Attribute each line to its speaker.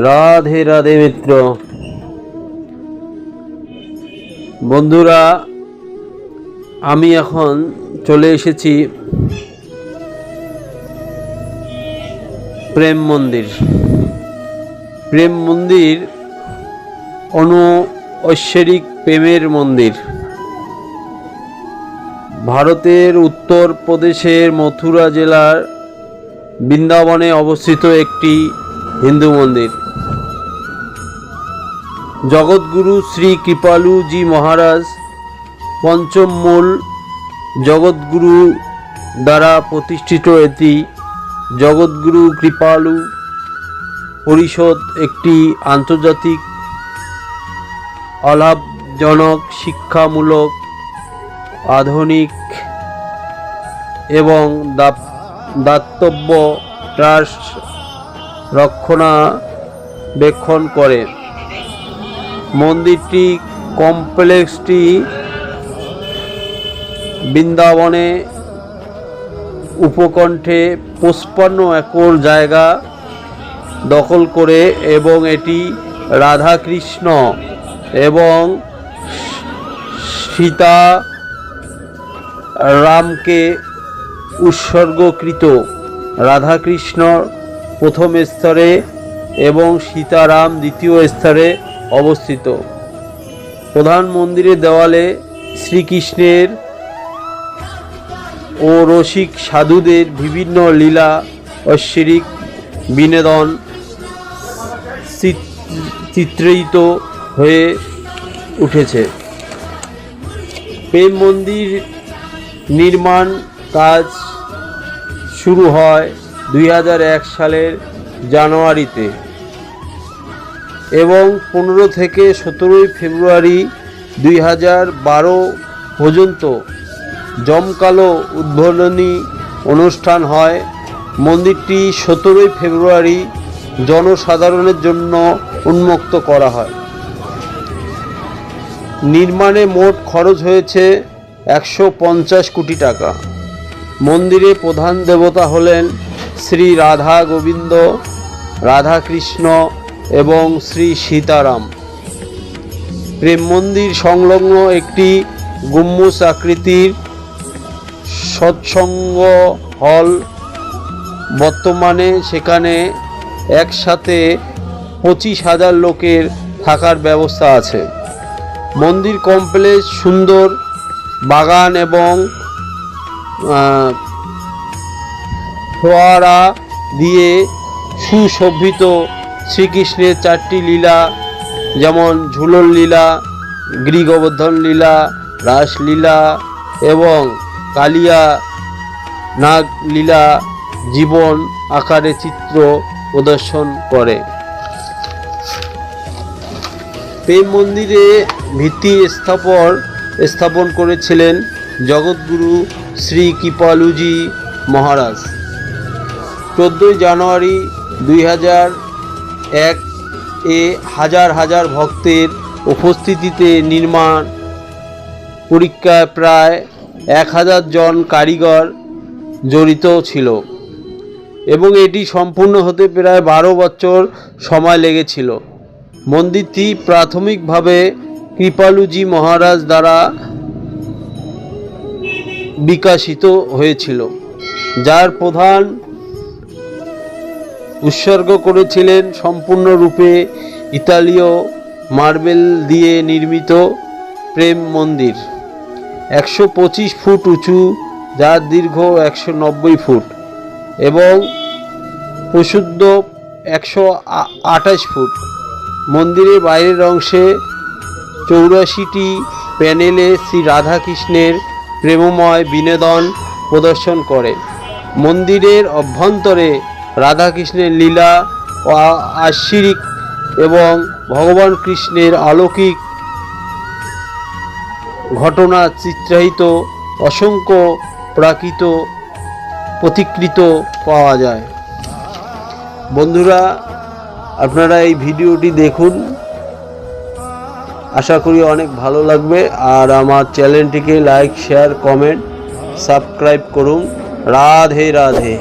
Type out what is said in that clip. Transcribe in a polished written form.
Speaker 1: রাধে রাধে মিত্র বন্ধুরা, আমি এখন চলে এসেছি প্রেম মন্দির। প্রেম মন্দির ঐশ্বরিক প্রেমের মন্দির। ভারতের উত্তর প্রদেশের মথুরা জেলার বৃন্দাবনে অবস্থিত একটি হিন্দু মন্দির। জগৎগুরু শ্রী কৃপালু জি মহারাজ পঞ্চম মূল জগৎগুরু দ্বারা প্রতিষ্ঠিত এটি জগৎগুরু কৃপালু পরিষদ একটি আন্তর্জাতিক অলাভজনক শিক্ষামূলক আধুনিক এবং দাতব্য ট্রাস্ট রক্ষণাবেক্ষণ করে। মন্দিরটি কমপ্লেক্সটি বৃন্দাবনে উপকণ্ঠে 55 একর জায়গা দখল করে এবং এটি রাধাকৃষ্ণ এবং সীতা রামকে উৎসর্গকৃত। রাধাকৃষ্ণ প্রথম স্তরে এবং সীতারাম দ্বিতীয় স্তরে অবস্থিত। প্রধান মন্দিরের দেওয়ালে শ্রীকৃষ্ণের ও রসিক সাধুদের বিভিন্ন লীলা ঐশ্বরিক বিনোদন চিত্রিত হয়ে উঠেছে। প্রেম মন্দির নির্মাণ কাজ শুরু হয় 2001 সালের জানুয়ারিতে এবং 15 থেকে 17 ফেব্রুয়ারি 2012 পর্যন্ত জমকালো উদ্বোধনী অনুষ্ঠান হয়। মন্দিরটি 17 ফেব্রুয়ারি জনসাধারণের জন্য উন্মুক্ত করা হয়। নির্মাণে মোট খরচ হয়েছে 150 কোটি টাকা। মন্দিরে প্রধান দেবতা হলেন শ্রী রাধা গোবিন্দ, রাধাকৃষ্ণ এবং শ্রী সীতারাম। প্রেম মন্দির সংলগ্ন একটি গম্বুজ আকৃতির সৎসঙ্গ হল। বর্তমানে সেখানে একসাথে 25,000 লোকের থাকার ব্যবস্থা আছে। মন্দির কমপ্লেক্স সুন্দর বাগান এবং ফোয়ারা দিয়ে সুশোভিত। শ্রীকৃষ্ণের 4টি লীলা যেমন ঝুলন লীলা, গৃহবর্ধন লীলা, রাসলীলা এবং কালিয়া নাগ লীলা জীবন আকারে চিত্র প্রদর্শন করে। প্রেম মন্দিরে ভিত্তি স্থাপন করেছিলেন জগৎগুরু শ্রী কৃপালুজি মহারাজ। 14 জানুয়ারি 2001 এ হাজার হাজার ভক্তের উপস্থিতিতে নির্মাণ পরীক্ষায় প্রায় 1000 জন কারিগর জড়িত ছিল এবং এটি সম্পূর্ণ হতে প্রায় 12 বছর সময় লেগেছিল। মন্দিরটি প্রাথমিকভাবে কৃপালুজি মহারাজ দ্বারা বিকশিত হয়েছিল, যার প্রধান উৎসর্গ করেছিলেন সম্পূর্ণরূপে ইতালীয় মার্বেল দিয়ে নির্মিত প্রেম মন্দির। 125 ফুট উঁচু, যার দৈর্ঘ্য 190 ফুট এবং প্রস্থ 128 ফুট। মন্দিরের বাইরের অংশে 84টি প্যানেলে শ্রী রাধাকৃষ্ণের প্রেমময় বিনোদন প্রদর্শন করে। মন্দিরের অভ্যন্তরে রাধাকৃষ্ণের লীলা ও ঐশ্বরিক এবং ভগবান কৃষ্ণের অলৌকিক ঘটনা চিত্রায়িত অসংখ্য প্রাকৃত প্রতিকৃত পাওয়া যায়। বন্ধুরা, আপনারা এই ভিডিওটি দেখুন, আশা করি অনেক ভালো লাগবে। আর আমার চ্যানেলটিকে লাইক, শেয়ার, কমেন্ট, সাবস্ক্রাইব করুন। রাধে রাধে।